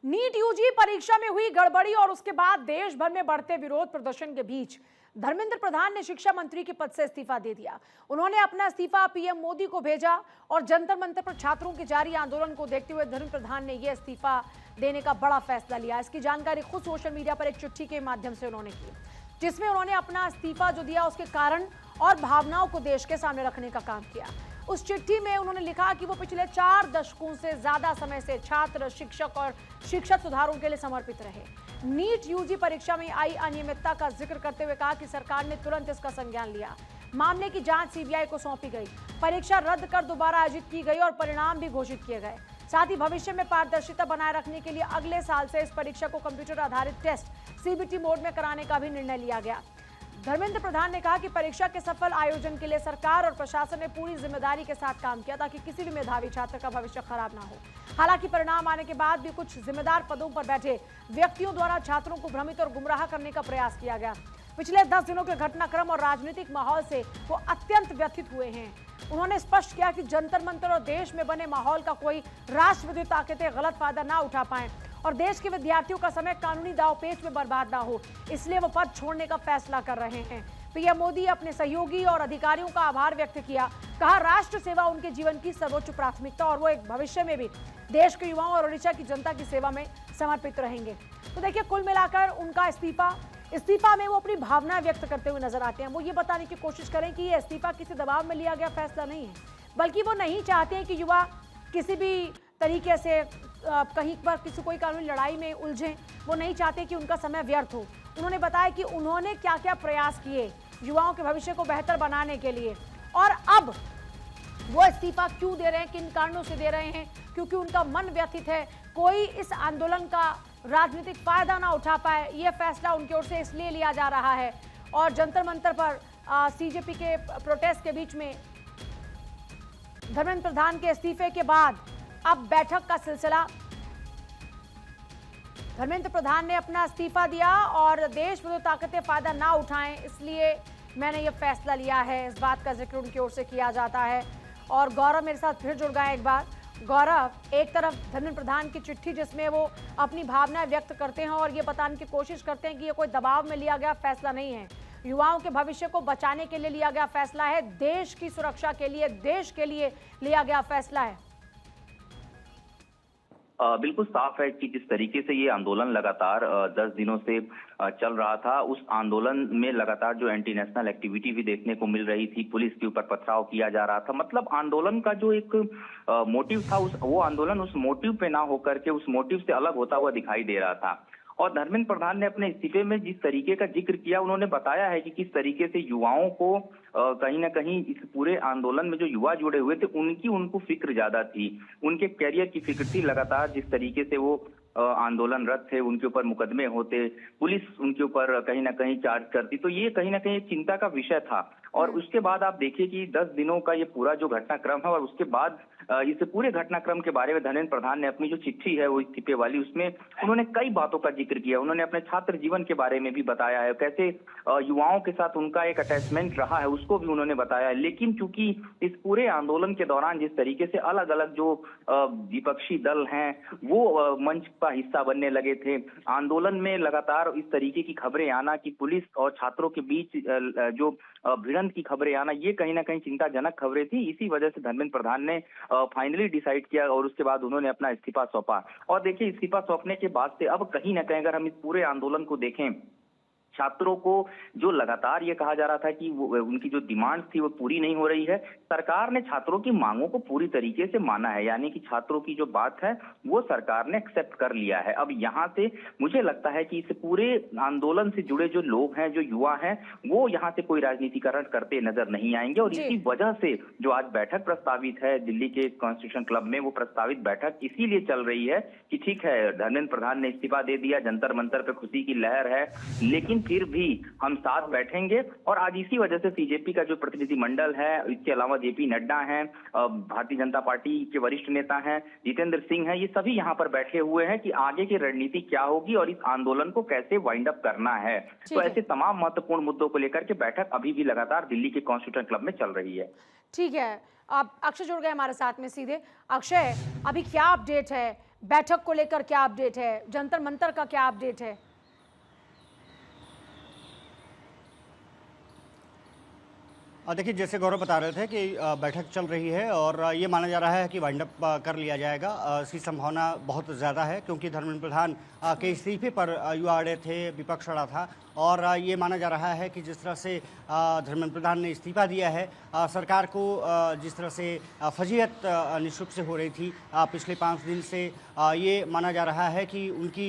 NEET UG परीक्षा में हुई गड़बड़ी और उसके बाद देश भर में बढ़ते विरोध प्रदर्शन के बीच धर्मेंद्र प्रधान ने शिक्षा मंत्री के पद से इस्तीफा दे दिया। उन्होंने अपना इस्तीफा पीएम मोदी को भेजा और जंतर मंतर पर छात्रों के जारी आंदोलन को देखते हुए धर्मेंद्र प्रधान ने यह इस्तीफा देने का बड़ा फैसला लिया। इसकी जानकारी खुद सोशल मीडिया पर एक चिट्ठी के माध्यम से उन्होंने की, जिसमें उन्होंने अपना इस्तीफा जो दिया उसके कारण और भावनाओं को देश के सामने रखने का काम किया। उस चिट्ठी में उन्होंने लिखा कि वो पिछले 4 दशकों से ज्यादा समय से छात्र, शिक्षक और शिक्षक सुधारों के लिए समर्पित रहे। नीट यूजी परीक्षा में आई अनियमितता का जिक्र करते हुए कहा कि सरकार ने तुरंत इसका संज्ञान लिया। मामले की जांच सीबीआई को सौंपी गई, परीक्षा रद्द कर दोबारा आयोजित की गई और परिणाम भी घोषित किए गए। साथ ही भविष्य में पारदर्शिता बनाए रखने के लिए अगले साल से इस परीक्षा को कंप्यूटर आधारित टेस्ट सीबीटी मोड में कराने का भी निर्णय लिया गया। धर्मेंद्र प्रधान ने कहा कि परीक्षा के सफल आयोजन के लिए सरकार और प्रशासन ने पूरी जिम्मेदारी के साथ काम किया ताकि किसी भी मेधावी छात्र का भविष्य खराब ना हो। हालांकि परिणाम आने के बाद भी कुछ जिम्मेदार पदों पर बैठे व्यक्तियों द्वारा छात्रों को भ्रमित और गुमराह करने का प्रयास किया गया। पिछले 10 दिनों के घटनाक्रम और राजनीतिक माहौल से वो अत्यंत व्यथित हुए हैं। उन्होंने स्पष्ट किया कि जंतर मंतर और देश में बने माहौल का कोई राष्ट्रविरोधी ताकतें गलत फायदा ना उठा पाएं और देश के विद्यार्थियों का समय कानूनी दांवपेच में बर्बाद ना हो, इसलिए वो पद छोड़ने का फैसला कर रहे हैं। पीएम मोदी अपने सहयोगी और अधिकारियों का आभार व्यक्त किया। कहा राष्ट्र सेवा उनके जीवन की सर्वोच्च प्राथमिकता और वो एक भविष्य में भी देश के युवाओं और ओडिशा की जनता की सेवा में समर्पित रहेंगे। तो देखिए, कुल मिलाकर उनका इस्तीफा में वो अपनी भावना व्यक्त करते हुए नजर आते हैं। वो ये बताने की कोशिश करें कि ये इस्तीफा किसी दबाव में लिया गया फैसला नहीं है, बल्कि वो नहीं चाहते कि युवा किसी भी तरीके से कहीं पर कोई कानूनी लड़ाई में उलझें। वो नहीं चाहते कि उनका समय व्यर्थ हो। उन्होंने बताया कि उन्होंने क्या क्या प्रयास किए युवाओं के भविष्य को बेहतर बनाने के लिए, और अब वो इस्तीफा क्यों दे रहे हैं, किन कारणों से दे रहे हैं, क्योंकि उनका मन व्यथित है। कोई इस आंदोलन का राजनीतिक फायदा ना उठा पाए, यह फैसला उनकी ओर से इसलिए लिया जा रहा है। और जंतर मंतर पर सीजेपी के प्रोटेस्ट के बीच में धर्मेंद्र प्रधान के इस्तीफे के बाद अब बैठक का सिलसिला। धर्मेंद्र प्रधान ने अपना इस्तीफा दिया और देश विरोधी ताकतें फायदा ना उठाएं, इसलिए मैंने यह फैसला लिया है। इस बात का जिक्र उनकी ओर से किया जाता है। और गौरव मेरे साथ फिर जुड़ गए एक बार। गौरव, एक तरफ धर्मेंद्र प्रधान की चिट्ठी जिसमें वो अपनी भावनाएं व्यक्त करते हैं और ये बताने की कोशिश करते हैं कि ये कोई दबाव में लिया गया फैसला नहीं है, युवाओं के भविष्य को बचाने के लिए लिया गया फैसला है, देश की सुरक्षा के लिए, देश के लिए लिया गया फैसला है। बिल्कुल साफ है कि जिस तरीके से ये आंदोलन लगातार 10 दिनों से चल रहा था, उस आंदोलन में लगातार जो एंटी नेशनल एक्टिविटी भी देखने को मिल रही थी, पुलिस के ऊपर पथराव किया जा रहा था। मतलब आंदोलन का जो एक मोटिव था, वो आंदोलन उस मोटिव पे ना होकर के उस मोटिव से अलग होता हुआ दिखाई दे रहा था। और धर्मेंद्र प्रधान ने अपने इस्तीफे में जिस तरीके का जिक्र किया, उन्होंने बताया है कि किस तरीके से युवाओं को कहीं ना कहीं इस पूरे आंदोलन में जो युवा जुड़े हुए थे उनको फिक्र ज्यादा थी, उनके कैरियर की फिक्र थी। लगातार जिस तरीके से वो आंदोलनरत थे, उनके ऊपर मुकदमे होते, पुलिस उनके ऊपर कहीं ना कहीं चार्ज करती, तो ये कहीं ना कहीं चिंता का विषय था। और उसके बाद आप देखिए कि 10 दिनों का ये पूरा जो घटनाक्रम है, और उसके बाद इस पूरे घटनाक्रम के बारे में धर्मेंद्र प्रधान ने अपनी जो चिट्ठी है वो इस्तीफे वाली, उसमें उन्होंने कई बातों का जिक्र किया। उन्होंने अपने छात्र जीवन के बारे में भी बताया है, कैसे युवाओं के साथ उनका एक अटैचमेंट रहा है उसको भी उन्होंने बताया है। लेकिन चूंकि इस पूरे आंदोलन के दौरान जिस तरीके से अलग अलग जो विपक्षी दल हैं वो मंच का हिस्सा बनने लगे थे, आंदोलन में लगातार इस तरीके की खबरें आना कि पुलिस और छात्रों के बीच जो भिड़ंत की खबरें आना, ये कहीं ना कहीं चिंताजनक खबरें थी। इसी वजह से धर्मेंद्र प्रधान ने फाइनली डिसाइड किया और उसके बाद उन्होंने अपना इस्तीफा सौंपा। और देखिए, इस्तीफा सौंपने के बाद से अब कहीं ना कहीं अगर हम इस पूरे आंदोलन को देखें, छात्रों को जो लगातार ये कहा जा रहा था कि वो उनकी जो डिमांड थी वो पूरी नहीं हो रही है, सरकार ने छात्रों की मांगों को पूरी तरीके से माना है। यानी कि छात्रों की जो बात है वो सरकार ने एक्सेप्ट कर लिया है। अब यहाँ से मुझे लगता है कि इस पूरे आंदोलन से जुड़े जो लोग हैं, जो युवा हैं, वो यहाँ से कोई राजनीतिकरण करते नजर नहीं आएंगे। और इसी वजह से जो आज बैठक प्रस्तावित है दिल्ली के कॉन्स्टिट्यूशन क्लब में, वो प्रस्तावित बैठक इसीलिए चल रही है कि ठीक है, धर्मेंद्र प्रधान ने इस्तीफा दे दिया, जंतर मंतर पे खुशी की लहर है, लेकिन फिर भी हम साथ बैठेंगे। और आज इसी वजह से बीजेपी का जो प्रतिनिधिमंडल है, इसके अलावा जेपी नड्डा हैं, भारतीय जनता पार्टी के वरिष्ठ नेता हैं, जितेंद्र सिंह हैं, ये सभी यहाँ पर बैठे हुए हैं कि आगे की रणनीति क्या होगी और इस आंदोलन को कैसे वाइंड अप करना है। तो ऐसे तमाम महत्वपूर्ण मुद्दों को लेकर के बैठक अभी भी लगातार दिल्ली के कॉन्स्टिट्यूशन क्लब में चल रही है। ठीक है, अब अक्षय जुड़ गए हमारे साथ में सीधे। अक्षय, अभी क्या अपडेट है? बैठक को लेकर क्या अपडेट है, जंतर मंतर का क्या अपडेट है? देखिए, जैसे गौरव बता रहे थे कि बैठक चल रही है और ये माना जा रहा है कि वाइंड अप कर लिया जाएगा। इसकी संभावना बहुत ज़्यादा है क्योंकि धर्मेंद्र प्रधान के इस्तीफे पर युवा अड़े थे, विपक्ष अड़ा था और ये माना जा रहा है कि जिस तरह से धर्मेंद्र प्रधान ने इस्तीफा दिया है, सरकार को जिस तरह से फजीहत निःशुल्क से हो रही थी पिछले 5 दिन से, ये माना जा रहा है कि उनकी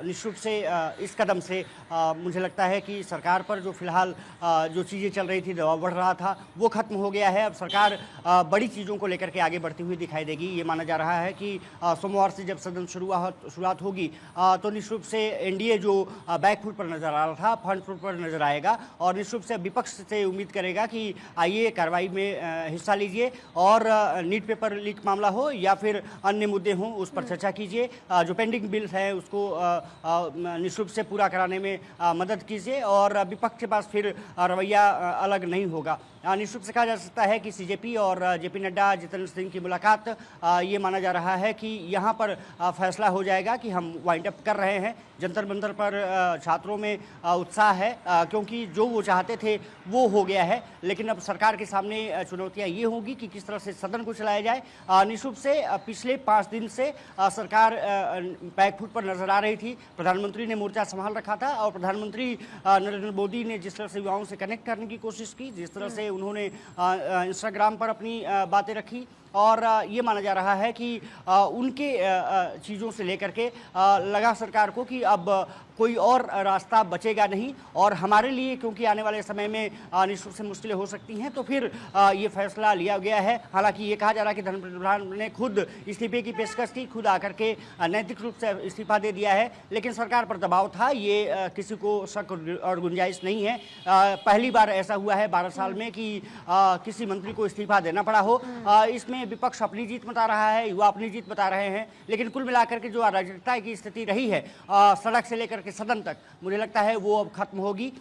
निःशुल्क से इस कदम से मुझे लगता है कि सरकार पर जो फिलहाल जो चीज़ें चल रही थी, दबाव बढ़ रहा था, वो खत्म हो गया है। अब सरकार बड़ी चीज़ों को लेकर के आगे बढ़ती हुई दिखाई देगी। ये माना जा रहा है कि सोमवार से जब सदन शुरुआत होगी तो निःशुल्क से एनडीए जो बैकफुट पर नजर आ रहा था, फ्रंट फुट पर नजर आएगा और निःशुल्क से विपक्ष से उम्मीद करेगा कि आइए कार्रवाई में हिस्सा लीजिए और नीट पेपर लीक मामला हो या फिर अन्य मुद्दे हों उस पर चर्चा कीजिए, जो पेंडिंग बिल्स हैं उसको निःशुल्क से पूरा कराने में मदद कीजिए और विपक्ष के पास फिर रवैया अलग नहीं होगा। निःशुल्क से कहा जा सकता है कि सीजेपी और जेपी नड्डा, जितेंद्र सिंह की मुलाकात, ये माना जा रहा है कि यहाँ पर फैसला हो जाएगा कि हम वाइंड अप कर रहे हैं। जंतर मंतर पर छात्रों में उत्साह है क्योंकि जो वो चाहते थे वो हो गया है, लेकिन अब सरकार के सामने चुनौतियाँ ये होंगी कि किस तरह से सदन को चलाया जाए। निःशुल्क से पिछले 5 दिन से सरकार बैकफुट पर नजर आ रही थी। प्रधानमंत्री ने मोर्चा संभाल रखा था और प्रधानमंत्री नरेंद्र मोदी ने जिस तरह से युवाओं से कनेक्ट करने की कोशिश की, जिस तरह से उन्होंने इंस्टाग्राम पर अपनी बातें रखी और ये माना जा रहा है कि उनके चीज़ों से लेकर के लगा सरकार को कि अब कोई और रास्ता बचेगा नहीं और हमारे लिए, क्योंकि आने वाले समय में निःशुल्क से मुश्किलें हो सकती हैं, तो फिर ये फैसला लिया गया है। हालांकि ये कहा जा रहा है कि धर्मेंद्र प्रधान ने खुद इस्तीफे की पेशकश की, खुद आकर के नैतिक रूप से इस्तीफा दे दिया है, लेकिन सरकार पर दबाव था, ये किसी को शक और गुंजाइश नहीं है। पहली बार ऐसा हुआ है 12 साल में कि किसी मंत्री को इस्तीफा देना पड़ा हो। इसमें विपक्ष अपनी जीत बता रहा है, युवा अपनी जीत बता रहे हैं, लेकिन कुल मिलाकर के जो अराजकता की स्थिति रही है सड़क से लेकर के सदन तक, मुझे लगता है वो अब खत्म होगी।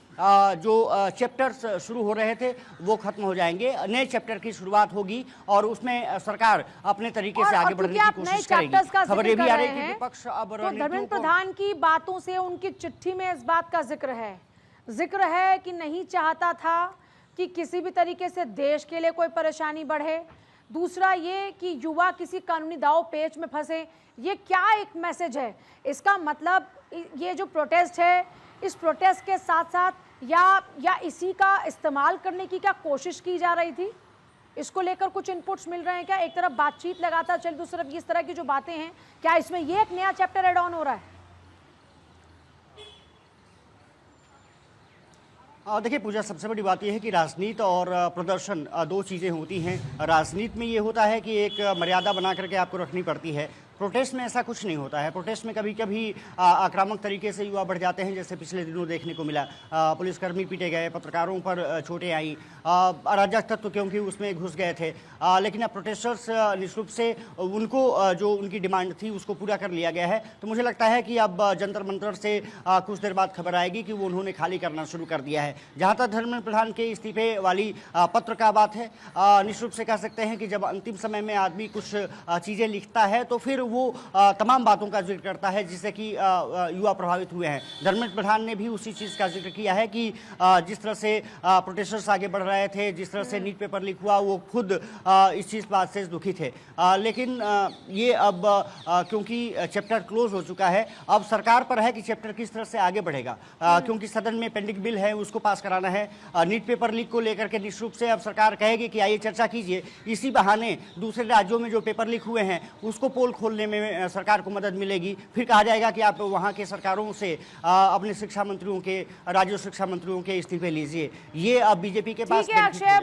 जो चैप्टर्स शुरू हो रहे थे वो खत्म हो जाएंगे, नए चैप्टर की शुरुआत होगी और उसमें सरकार अपने तरीके से आगे बढ़ने की कोशिश करेगी। खबर ये भी आ रही है कि विपक्ष अब धर्मेंद्र प्रधान की बातों से, उनकी चिट्ठी में इस बात का जिक्र है कि नहीं चाहता था कि किसी भी तरीके से देश के लिए कोई परेशानी बढ़े। दूसरा ये कि युवा किसी कानूनी दाव पेच में फंसे। ये क्या एक मैसेज है? इसका मतलब ये जो प्रोटेस्ट है, इस प्रोटेस्ट के साथ साथ या इसी का इस्तेमाल करने की क्या कोशिश की जा रही थी? इसको लेकर कुछ इनपुट्स मिल रहे हैं क्या? एक तरफ बातचीत लगातार चल, दूसरी तरफ इस तरह की जो बातें हैं, क्या इसमें ये एक नया चैप्टर एड ऑन हो रहा है? देखिए पूजा, सबसे बड़ी बात यह है कि राजनीति और प्रदर्शन 2 चीज़ें होती हैं। राजनीति में ये होता है कि एक मर्यादा बना करके आपको रखनी पड़ती है। प्रोटेस्ट में ऐसा कुछ नहीं होता है। प्रोटेस्ट में कभी कभी आक्रामक तरीके से युवा बढ़ जाते हैं, जैसे पिछले दिनों देखने को मिला। पुलिसकर्मी पीटे गए, पत्रकारों पर चोटें आई, अराजक तत्व क्योंकि उसमें घुस गए थे। लेकिन अब प्रोटेस्टर्स निःशुल्क से उनको जो उनकी डिमांड थी उसको पूरा कर लिया गया है। तो मुझे लगता है कि अब जंतर मंतर से कुछ देर बाद खबर आएगी कि वो उन्होंने खाली करना शुरू कर दिया है। जहाँ तक धर्मेंद्र प्रधान के इस्तीफे वाली पत्र का बात है, निःशुल्क से कह सकते हैं कि जब अंतिम समय में आदमी कुछ चीज़ें लिखता है तो फिर वो तमाम बातों का जिक्र करता है जिससे कि युवा प्रभावित हुए हैं। धर्मेंद्र प्रधान ने भी उसी चीज़ का जिक्र किया है कि जिस तरह से प्रोटेस्टर्स आगे बढ़ रहे थे, जिस तरह से नीट पेपर लीक हुआ, वो खुद इस चीज़ बात से दुखी थे। लेकिन ये अब क्योंकि चैप्टर क्लोज हो चुका है, अब सरकार पर है कि चैप्टर किस तरह से आगे बढ़ेगा, क्योंकि सदन में पेंडिंग बिल है उसको पास कराना है। नीट पेपर लीक को लेकर के निश्चित रूप से अब सरकार कहेगी कि आइए चर्चा कीजिए। इसी बहाने दूसरे राज्यों में जो पेपर लीक हुए हैं उसको पोल खोलने में सरकार को मदद मिलेगी। फिर कहा जाएगा कि आप वहाँ के सरकारों से अपने शिक्षा मंत्रियों के, राज्य शिक्षा मंत्रियों के इस्तीफे लीजिए। ये अब बीजेपी के पास